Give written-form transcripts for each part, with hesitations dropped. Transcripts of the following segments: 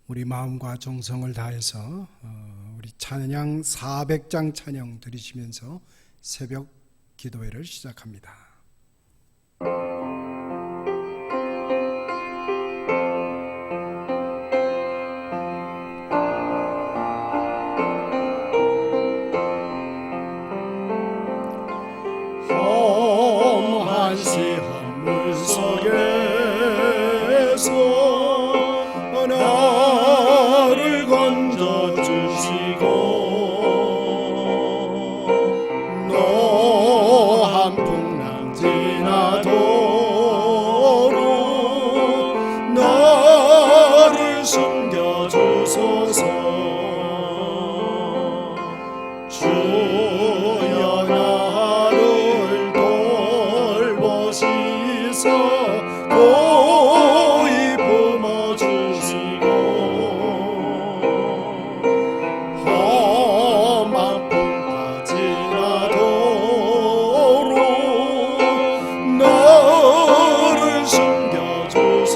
우리 마음과 정성을 다해서 우리 찬양 400장 찬양 드리시면서 새벽 기도회를 시작합니다. 험한 시험 물속에서 나를 건져주시고 노한 풍랑 지나도록 나를 숨겨주소서. 주여 나를 돌보시소. 고이 품어주시고 험한 풍파 지나도록 나를 숨겨주소서.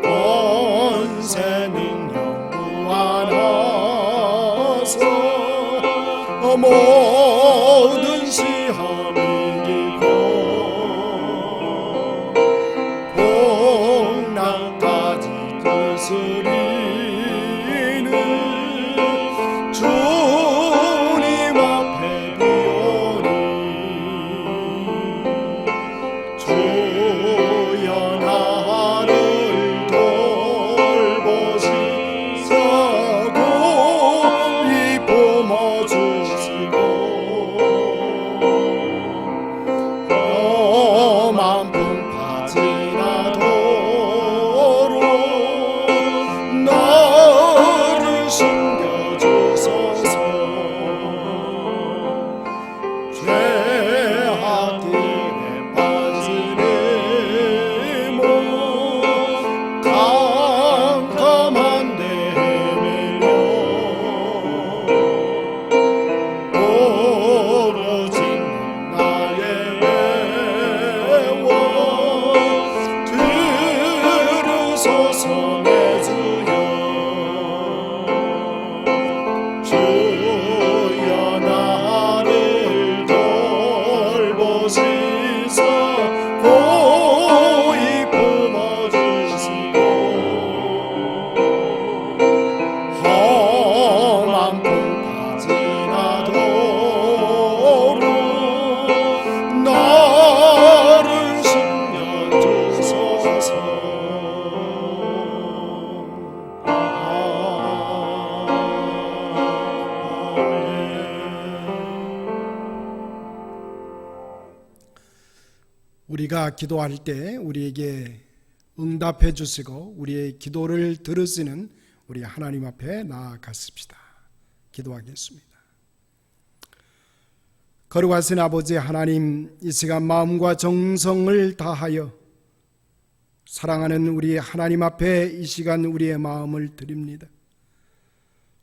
권세 능력 무한하사 모든 시험 이기고 풍랑까지 거스리는 주님 앞에 비오니 주여 나를 돌보시사 고이 품어주시고 험한 풍파 지나도록 나를 숨겨주소서. 죄악 길에 빠진 이몸 캄캄한데 헤매며 오로지 나의 애원 들으소서. 내 주여 주여 나를 돌보시사 고이 품어주시고 험한 풍파 지나도록 나를 숨겨주소서. 우리가 기도할 때 우리에게 응답해 주시고 우리의 기도를 들으시는 우리 하나님 앞에 나아갔습니다. 기도하겠습니다. 거룩하신 아버지 하나님, 이 시간 마음과 정성을 다하여 사랑하는 우리 하나님 앞에 이 시간 우리의 마음을 드립니다.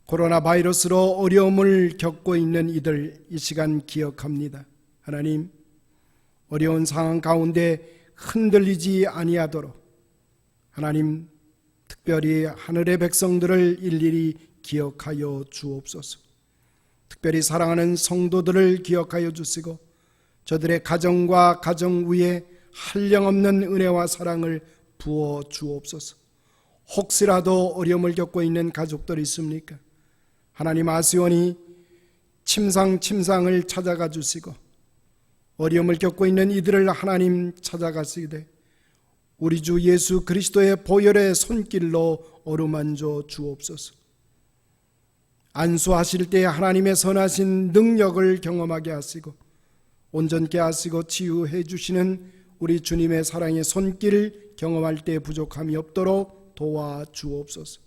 코로나 바이러스로 어려움을 겪고 있는 이들 이 시간 기억합니다. 하나님, 어려운 상황 가운데 흔들리지 아니하도록 하나님 특별히 하늘의 백성들을 일일이 기억하여 주옵소서. 특별히 사랑하는 성도들을 기억하여 주시고 저들의 가정과 가정 위에 한량없는 은혜와 사랑을 부어 주옵소서. 혹시라도 어려움을 겪고 있는 가족들이 있습니까? 하나님 아시오니 침상을 찾아가 주시고 어려움을 겪고 있는 이들을 하나님 찾아가시되 우리 주 예수 그리스도의 보혈의 손길로 어루만져 주옵소서. 안수하실 때 하나님의 선하신 능력을 경험하게 하시고 온전케 하시고 치유해 주시는 우리 주님의 사랑의 손길 경험할 때 부족함이 없도록 도와 주옵소서.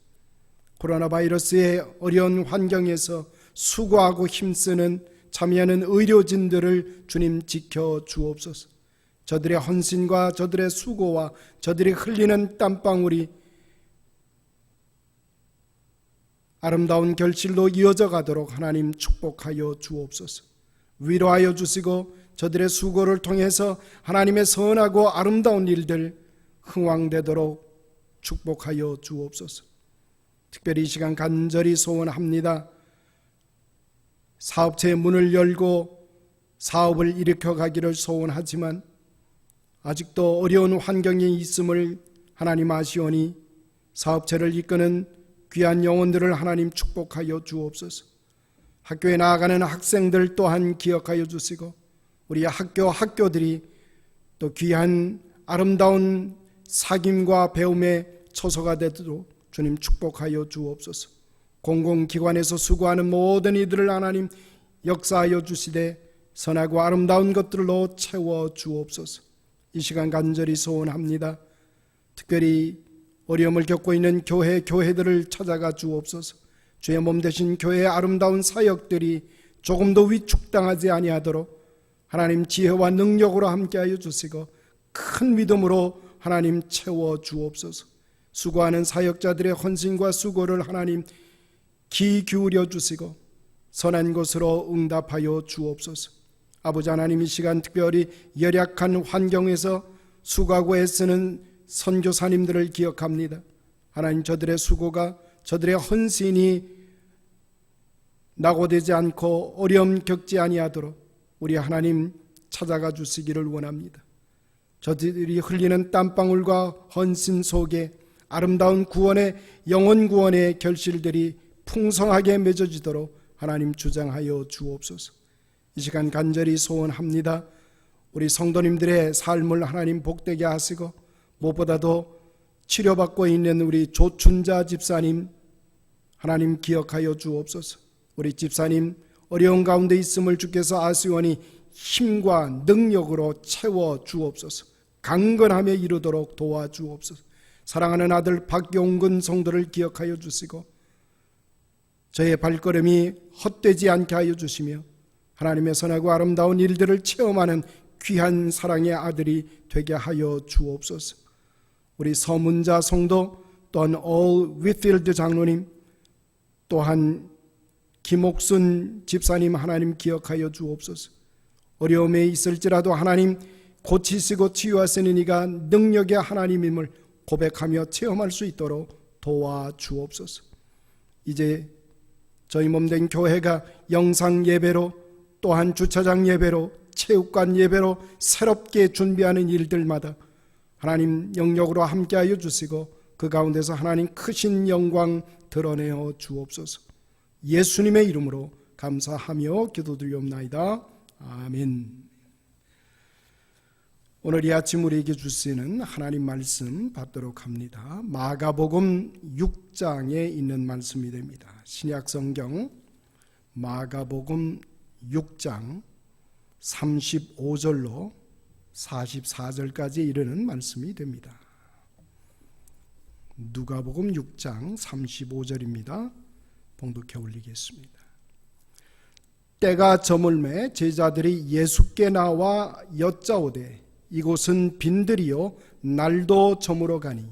코로나 바이러스의 어려운 환경에서 수고하고 힘쓰는 참여하는 의료진들을 주님 지켜 주옵소서. 저들의 헌신과 저들의 수고와 저들이 흘리는 땀방울이 아름다운 결실로 이어져 가도록 하나님 축복하여 주옵소서. 위로하여 주시고 저들의 수고를 통해서 하나님의 선하고 아름다운 일들 흥왕되도록 축복하여 주옵소서. 특별히 이 시간 간절히 소원합니다. 사업체의 문을 열고 사업을 일으켜 가기를 소원하지만 아직도 어려운 환경에 있음을 하나님 아시오니 사업체를 이끄는 귀한 영혼들을 하나님 축복하여 주옵소서. 학교에 나아가는 학생들 또한 기억하여 주시고 우리 학교들이 또 귀한 아름다운 사귐과 배움의 처소가 되도록 주님 축복하여 주옵소서. 공공기관에서 수고하는 모든 이들을 하나님 역사하여 주시되 선하고 아름다운 것들로 채워 주옵소서. 이 시간 간절히 소원합니다. 특별히 어려움을 겪고 있는 교회들을 찾아가 주옵소서. 주의 몸 되신 교회의 아름다운 사역들이 조금도 위축당하지 아니하도록 하나님 지혜와 능력으로 함께하여 주시고 큰 믿음으로 하나님 채워 주옵소서. 수고하는 사역자들의 헌신과 수고를 하나님 귀 기울여 주시고 선한 것으로 응답하여 주옵소서. 아버지 하나님, 이 시간 특별히 열악한 환경에서 수고하고 애쓰는 선교사님들을 기억합니다. 하나님, 저들의 수고가, 저들의 헌신이 낙오되지 않고 어려움 겪지 아니하도록 우리 하나님 찾아가 주시기를 원합니다. 저들이 흘리는 땀방울과 헌신 속에 아름다운 구원의, 영혼 구원의 결실들이 풍성하게 맺어지도록 하나님 주장하여 주옵소서. 이 시간 간절히 소원합니다. 우리 성도님들의 삶을 하나님 복되게 하시고 무엇보다도 치료받고 있는 우리 조춘자 집사님 하나님 기억하여 주옵소서. 우리 집사님 어려운 가운데 있음을 주께서 아시오니 힘과 능력으로 채워 주옵소서. 강건함에 이르도록 도와주옵소서. 사랑하는 아들 박용근 성도를 기억하여 주시고 저의 발걸음이 헛되지 않게 하여 주시며 하나님의 선하고 아름다운 일들을 체험하는 귀한 사랑의 아들이 되게 하여 주옵소서. 우리 서문자 성도 또한 올 위필드 장로님 또한 김옥순 집사님 하나님 기억하여 주옵소서. 어려움에 있을지라도 하나님 고치시고 치유하시는 이가 능력의 하나님임을 고백하며 체험할 수 있도록 도와주옵소서. 이제 저희 몸된 교회가 영상 예배로 또한 주차장 예배로 체육관 예배로 새롭게 준비하는 일들마다 하나님 영역으로 함께하여 주시고 그 가운데서 하나님 크신 영광 드러내어 주옵소서. 예수님의 이름으로 감사하며 기도드리옵나이다. 아멘. 오늘 이 아침 우리에게 주시는 하나님 말씀 받도록 합니다. 마가복음 6장에 있는 말씀이 됩니다. 신약성경 마가복음 6장 35절로 44절까지 이르는 말씀이 됩니다. 누가복음 6장 35절입니다. 봉독해 올리겠습니다. 때가 저물매 제자들이 예수께 나와 여짜오되 이곳은 빈들이요 날도 저물어 가니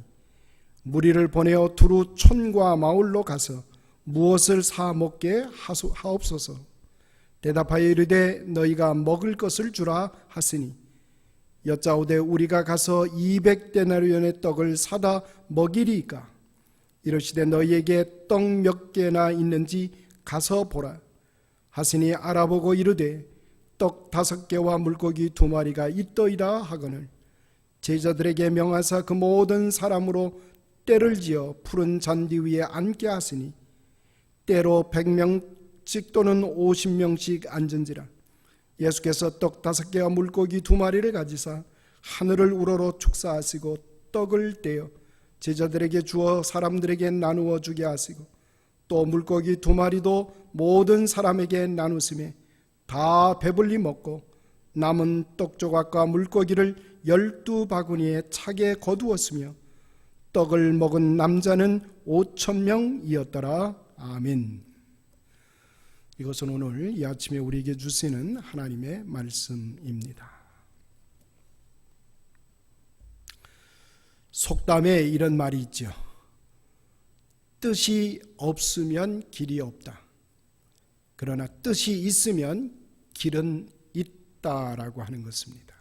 무리를 보내어 두루 촌과 마을로 가서 무엇을 사 먹게 하옵소서. 대답하여 이르되 너희가 먹을 것을 주라 하시니 여짜오되 우리가 가서 200데나리온의 떡을 사다 먹이리이까. 이르시되 너희에게 떡 몇 개나 있는지 가서 보라 하시니 알아보고 이르되 떡 5개와 물고기 2마리가 있더이다 하거늘 제자들에게 명하사 그 모든 사람으로 때를 지어 푸른 잔디 위에 앉게 하시니 때로 100명씩 또는 50명씩 앉은지라. 예수께서 떡 5개와 물고기 2마리를 가지사 하늘을 우러러 축사하시고 떡을 떼어 제자들에게 주어 사람들에게 나누어 주게 하시고 또 물고기 2마리도 모든 사람에게 나누시매 다 배불리 먹고 남은 떡 조각과 물고기를 12바구니에 차게 거두었으며 떡을 먹은 남자는 5,000명이었더라. 아멘. 이것은 오늘 이 아침에 우리에게 주시는 하나님의 말씀입니다. 속담에 이런 말이 있죠. 뜻이 없으면 길이 없다. 그러나 뜻이 있으면 길은 있다라고 하는 것입니다.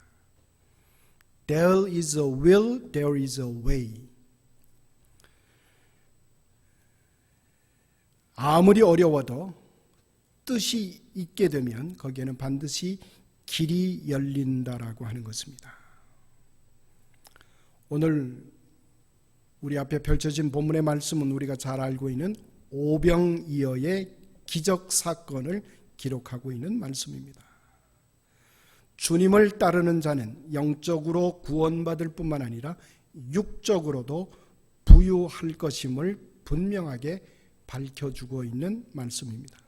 There is a will, there is a way. 아무리 어려워도 뜻이 있게 되면 거기에는 반드시 길이 열린다라고 하는 것입니다. 오늘 우리 앞에 펼쳐진 본문의 말씀은 우리가 잘 알고 있는 오병이어의 기적 사건을 기록하고 있는 말씀입니다. 주님을 따르는 자는 영적으로 구원받을 뿐만 아니라 육적으로도 부유할 것임을 분명하게 밝혀주고 있는 말씀입니다.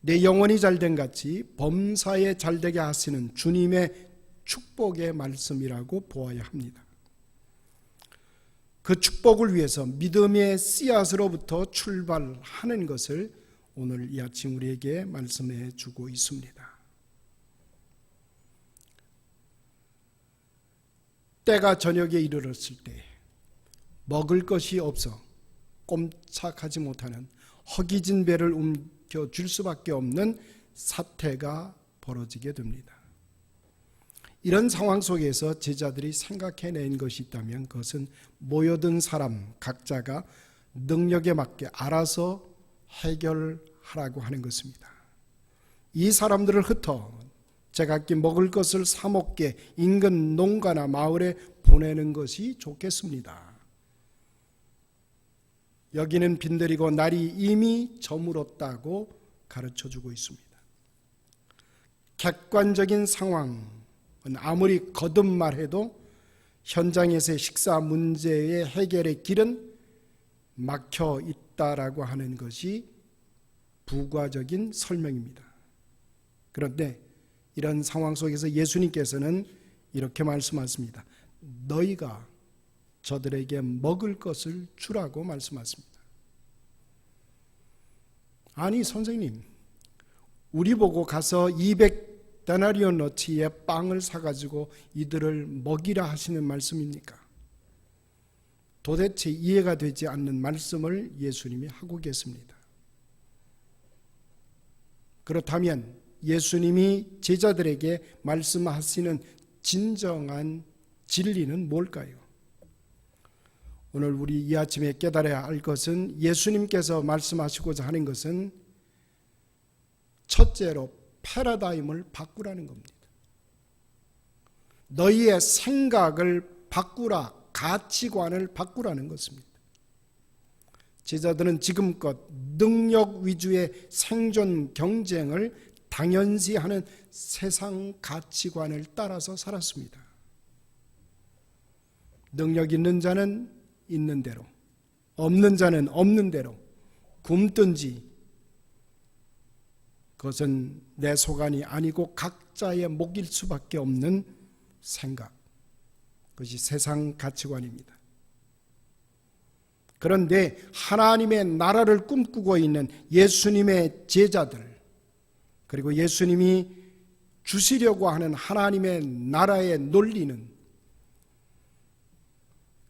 내 영혼이 잘된 같이 범사에 잘되게 하시는 주님의 축복의 말씀이라고 보아야 합니다. 그 축복을 위해서 믿음의 씨앗으로부터 출발하는 것을 오늘 이 아침 우리에게 말씀해 주고 있습니다. 때가 저녁에 이르렀을 때 먹을 것이 없어 꼼짝하지 못하는 허기진 배를 움켜쥘 수밖에 없는 사태가 벌어지게 됩니다. 이런 상황 속에서 제자들이 생각해낸 것이 있다면 그것은 모여든 사람 각자가 능력에 맞게 알아서 해결하라고 하는 것입니다. 이 사람들을 흩어 제각기 먹을 것을 사 먹게 인근 농가나 마을에 보내는 것이 좋겠습니다. 여기는 빈들이고 날이 이미 저물었다고 가르쳐주고 있습니다. 객관적인 상황은 아무리 거듭말해도 현장에서의 식사 문제의 해결의 길은 막혀 있다라고 하는 것이 부과적인 설명입니다. 그런데 이런 상황 속에서 예수님께서는 이렇게 말씀하십니다. 너희가 저들에게 먹을 것을 주라고 말씀하십니다. 아니 선생님, 우리 보고 가서 200데나리온어치의 빵을 사가지고 이들을 먹이라 하시는 말씀입니까? 도대체 이해가 되지 않는 말씀을 예수님이 하고 계십니다. 그렇다면 예수님이 제자들에게 말씀하시는 진정한 진리는 뭘까요? 오늘 우리 이 아침에 깨달아야 할 것은 예수님께서 말씀하시고자 하는 것은 첫째로 패러다임을 바꾸라는 겁니다. 너희의 생각을 바꾸라, 가치관을 바꾸라는 것입니다. 제자들은 지금껏 능력 위주의 생존 경쟁을 당연시하는 세상 가치관을 따라서 살았습니다. 능력 있는 자는 있는 대로, 없는 자는 없는 대로 굶든지 그것은 내 소관이 아니고 각자의 몫일 수밖에 없는 생각, 그것이 세상 가치관입니다. 그런데 하나님의 나라를 꿈꾸고 있는 예수님의 제자들, 그리고 예수님이 주시려고 하는 하나님의 나라의 논리는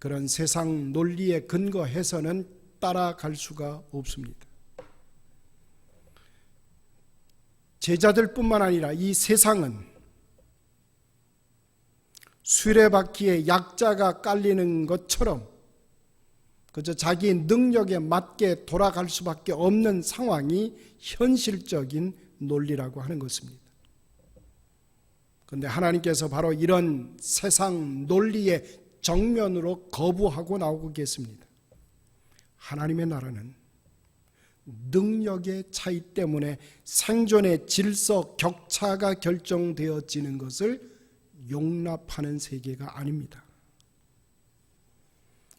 그런 세상 논리에 근거해서는 따라갈 수가 없습니다. 제자들뿐만 아니라 이 세상은 수레바퀴에 약자가 깔리는 것처럼 그저 자기 능력에 맞게 돌아갈 수밖에 없는 상황이 현실적인 논리라고 하는 것입니다. 그런데 하나님께서 바로 이런 세상 논리의 정면으로 거부하고 나오고 계십니다. 하나님의 나라는 능력의 차이 때문에 생존의 질서 격차가 결정되어지는 것을 용납하는 세계가 아닙니다.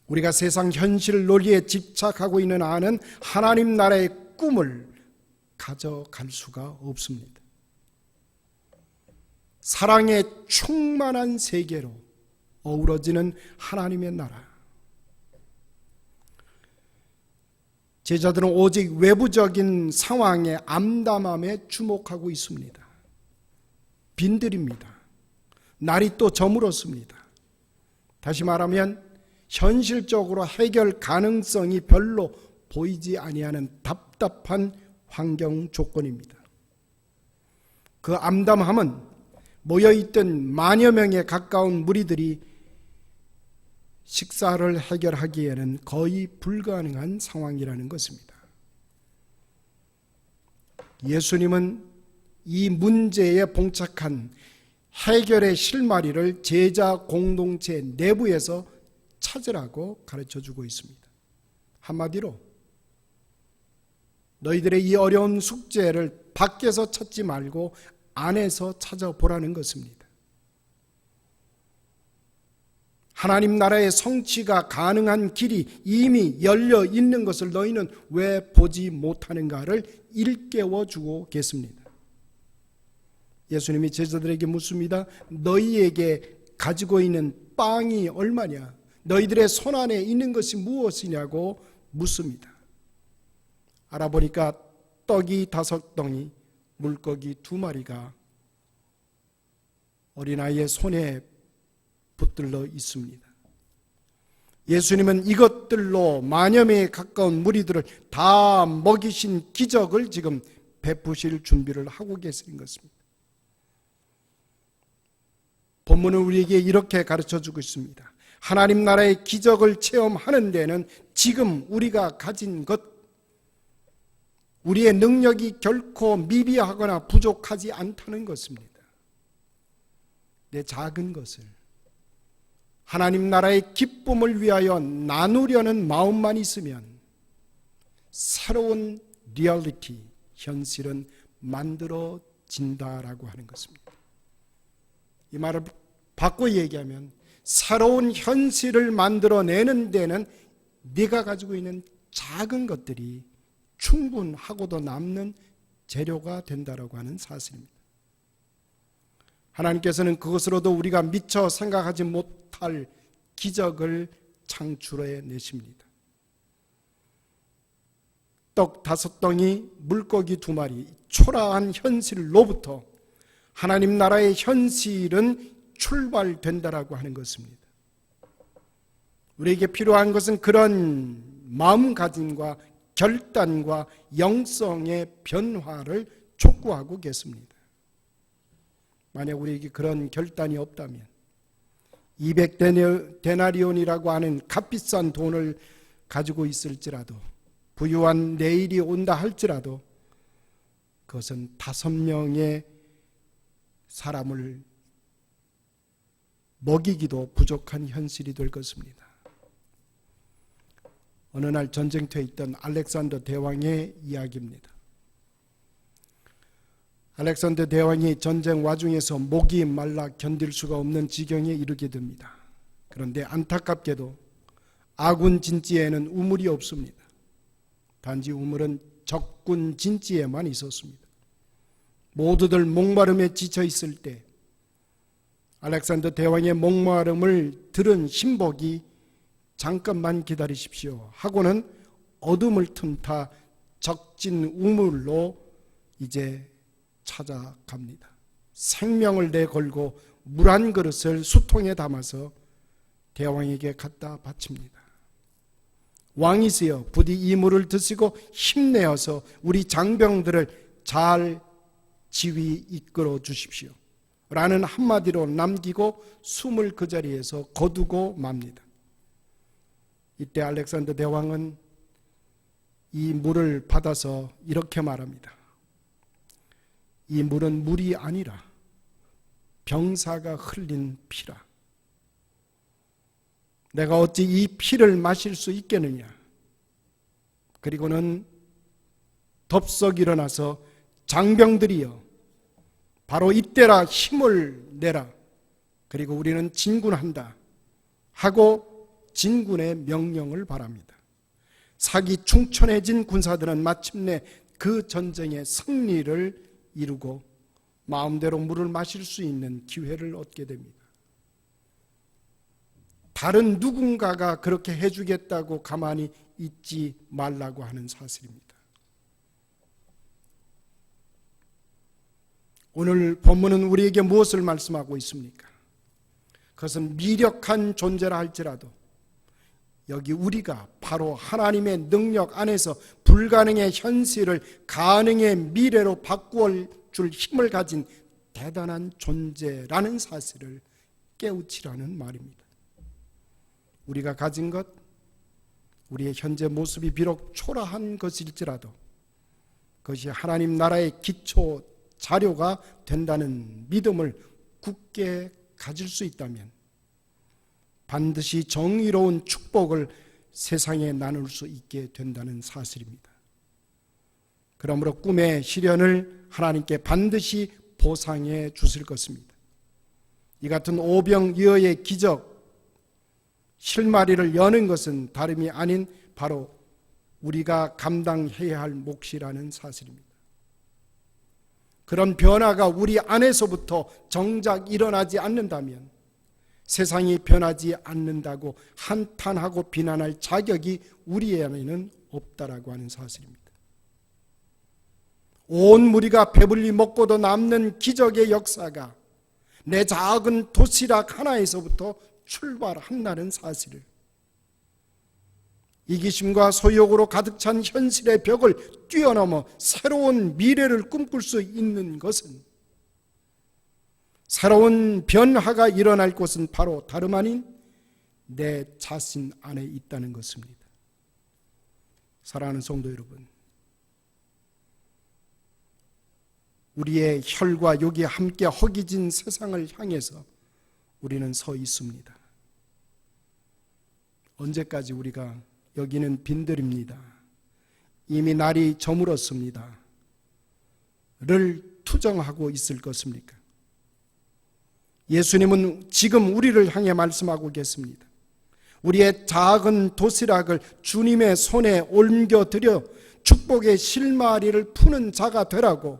우리가 세상 현실 논리에 집착하고 있는 한은 하나님 나라의 꿈을 가져갈 수가 없습니다. 사랑에 충만한 세계로 어우러지는 하나님의 나라. 제자들은 오직 외부적인 상황의 암담함에 주목하고 있습니다. 빈들입니다. 날이 또 저물었습니다. 다시 말하면 현실적으로 해결 가능성이 별로 보이지 아니하는 답답한 환경 조건입니다. 그 암담함은 모여있던 만여 명에 가까운 무리들이 식사를 해결하기에는 거의 불가능한 상황이라는 것입니다. 예수님은 이 문제에 봉착한 해결의 실마리를 제자 공동체 내부에서 찾으라고 가르쳐주고 있습니다. 한마디로 너희들의 이 어려운 숙제를 밖에서 찾지 말고 안에서 찾아보라는 것입니다. 하나님 나라의 성취가 가능한 길이 이미 열려 있는 것을 너희는 왜 보지 못하는가를 일깨워주고 계십니다. 예수님이 제자들에게 묻습니다. 너희에게 가지고 있는 빵이 얼마냐? 너희들의 손 안에 있는 것이 무엇이냐고 묻습니다. 알아보니까 떡이 5덩이, 물고기 2마리가 어린아이의 손에 붙들려 있습니다. 예수님은 이것들로 만여에 가까운 무리들을 다 먹이신 기적을 지금 베푸실 준비를 하고 계신 것입니다. 본문은 우리에게 이렇게 가르쳐주고 있습니다. 하나님 나라의 기적을 체험하는 데는 지금 우리가 가진 것, 우리의 능력이 결코 미비하거나 부족하지 않다는 것입니다. 내 작은 것을 하나님 나라의 기쁨을 위하여 나누려는 마음만 있으면 새로운 리얼리티, 현실은 만들어진다라고 하는 것입니다. 이 말을 바꿔 얘기하면 새로운 현실을 만들어내는 데는 네가 가지고 있는 작은 것들이 충분하고도 남는 재료가 된다라고 하는 사실입니다. 하나님께서는 그것으로도 우리가 미처 생각하지 못할 기적을 창출해 내십니다. 떡 5덩이, 물고기 2마리, 초라한 현실로부터 하나님 나라의 현실은 출발된다라고 하는 것입니다. 우리에게 필요한 것은 그런 마음가짐과 결단과 영성의 변화를 촉구하고 계십니다. 만약 우리에게 그런 결단이 없다면 200데나리온이라고 하는 값비싼 돈을 가지고 있을지라도, 부유한 내일이 온다 할지라도 그것은 5명의 사람을 먹이기도 부족한 현실이 될 것입니다. 어느 날 전쟁터에 있던 알렉산더 대왕의 이야기입니다. 알렉산더 대왕이 전쟁 와중에서 목이 말라 견딜 수가 없는 지경에 이르게 됩니다. 그런데 안타깝게도 아군 진지에는 우물이 없습니다. 단지 우물은 적군 진지에만 있었습니다. 모두들 목마름에 지쳐 있을 때 알렉산더 대왕의 목마름을 들은 신복이 잠깐만 기다리십시오 하고는 어둠을 틈타 적진 우물로 이제 찾아갑니다. 생명을 내걸고 물 한 그릇을 수통에 담아서 대왕에게 갖다 바칩니다. 왕이시여, 부디 이 물을 드시고 힘내어서 우리 장병들을 잘 지휘 이끌어 주십시오 라는 한마디로 남기고 숨을 그 자리에서 거두고 맙니다. 이때 알렉산더 대왕은 이 물을 받아서 이렇게 말합니다. 이 물은 물이 아니라 병사가 흘린 피라. 내가 어찌 이 피를 마실 수 있겠느냐. 그리고는 덥석 일어나서 장병들이여, 바로 이때라 힘을 내라. 그리고 우리는 진군한다 하고 진군의 명령을 바랍니다. 사기 충천해진 군사들은 마침내 그 전쟁의 승리를 이루고 마음대로 물을 마실 수 있는 기회를 얻게 됩니다. 다른 누군가가 그렇게 해주겠다고 가만히 있지 말라고 하는 사실입니다. 오늘 본문은 우리에게 무엇을 말씀하고 있습니까? 그것은 미력한 존재라 할지라도 여기 우리가 바로 하나님의 능력 안에서 불가능의 현실을 가능의 미래로 바꾸어 줄 힘을 가진 대단한 존재라는 사실을 깨우치라는 말입니다. 우리가 가진 것, 우리의 현재 모습이 비록 초라한 것일지라도 그것이 하나님 나라의 기초 자료가 된다는 믿음을 굳게 가질 수 있다면 반드시 정의로운 축복을 세상에 나눌 수 있게 된다는 사실입니다. 그러므로 꿈의 시련을 하나님께 반드시 보상해 주실 것입니다. 이 같은 오병이어의 기적, 실마리를 여는 것은 다름이 아닌 바로 우리가 감당해야 할 몫이라는 사실입니다. 그런 변화가 우리 안에서부터 정작 일어나지 않는다면 세상이 변하지 않는다고 한탄하고 비난할 자격이 우리 안에는 없다라고 하는 사실입니다. 온 무리가 배불리 먹고도 남는 기적의 역사가 내 작은 도시락 하나에서부터 출발한다는 사실을, 이기심과 소욕으로 가득 찬 현실의 벽을 뛰어넘어 새로운 미래를 꿈꿀 수 있는 것은, 새로운 변화가 일어날 곳은 바로 다름 아닌 내 자신 안에 있다는 것입니다. 사랑하는 성도 여러분, 우리의 혈과 육이 함께 허기진 세상을 향해서 우리는 서 있습니다. 언제까지 우리가 여기는 빈들입니다, 이미 날이 저물었습니다 를 투정하고 있을 것입니까? 예수님은 지금 우리를 향해 말씀하고 계십니다. 우리의 작은 도시락을 주님의 손에 옮겨드려 축복의 실마리를 푸는 자가 되라고,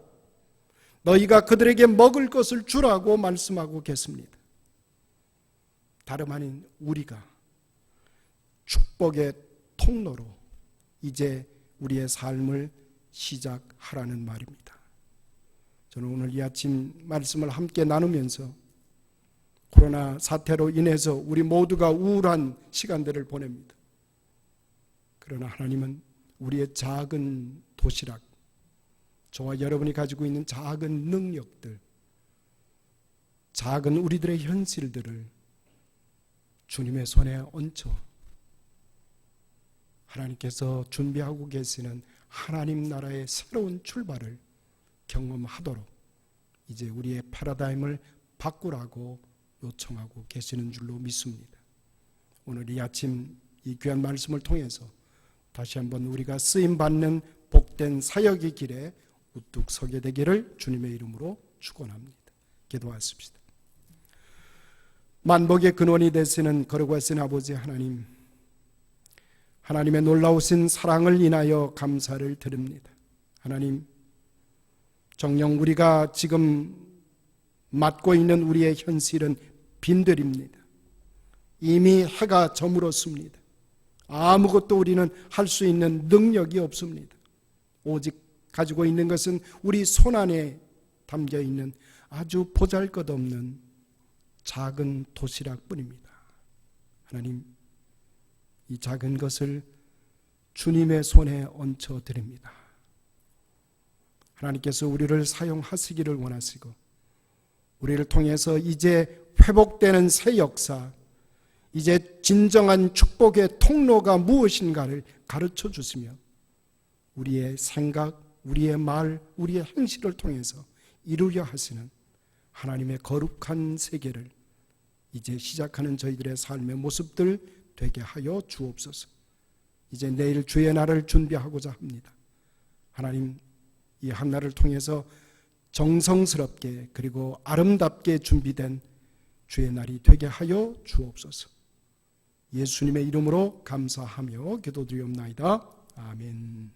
너희가 그들에게 먹을 것을 주라고 말씀하고 계십니다. 다름 아닌 우리가 축복의 통로로 이제 우리의 삶을 시작하라는 말입니다. 저는 오늘 이 아침 말씀을 함께 나누면서 코로나 사태로 인해서 우리 모두가 우울한 시간들을 보냅니다. 그러나 하나님은 우리의 작은 도시락, 저와 여러분이 가지고 있는 작은 능력들, 작은 우리들의 현실들을 주님의 손에 얹혀 하나님께서 준비하고 계시는 하나님 나라의 새로운 출발을 경험하도록 이제 우리의 패러다임을 바꾸라고 요청하고 계시는 줄로 믿습니다. 오늘 이 아침 이 귀한 말씀을 통해서 다시 한번 우리가 쓰임받는 복된 사역의 길에 우뚝 서게 되기를 주님의 이름으로 축원합니다. 기도하십시다. 만복의 근원이 되시는 거룩하신 아버지 하나님, 하나님의 놀라우신 사랑을 인하여 감사를 드립니다. 하나님, 정녕 우리가 지금 맡고 있는 우리의 현실은 빈들입니다. 이미 해가 저물었습니다. 아무것도 우리는 할 수 있는 능력이 없습니다. 오직 가지고 있는 것은 우리 손안에 담겨 있는 아주 보잘것없는 작은 도시락뿐입니다. 하나님, 이 작은 것을 주님의 손에 얹혀 드립니다. 하나님께서 우리를 사용하시기를 원하시고 우리를 통해서 이제 회복되는 새 역사, 이제 진정한 축복의 통로가 무엇인가를 가르쳐 주시며 우리의 생각, 우리의 말, 우리의 행실을 통해서 이루려 하시는 하나님의 거룩한 세계를 이제 시작하는 저희들의 삶의 모습들 되게 하여 주옵소서. 이제 내일 주의 날을 준비하고자 합니다. 하나님, 이 한 날을 통해서 정성스럽게 그리고 아름답게 준비된 주의 날이 되게 하여 주옵소서. 예수님의 이름으로 감사하며 기도드리옵나이다. 아멘.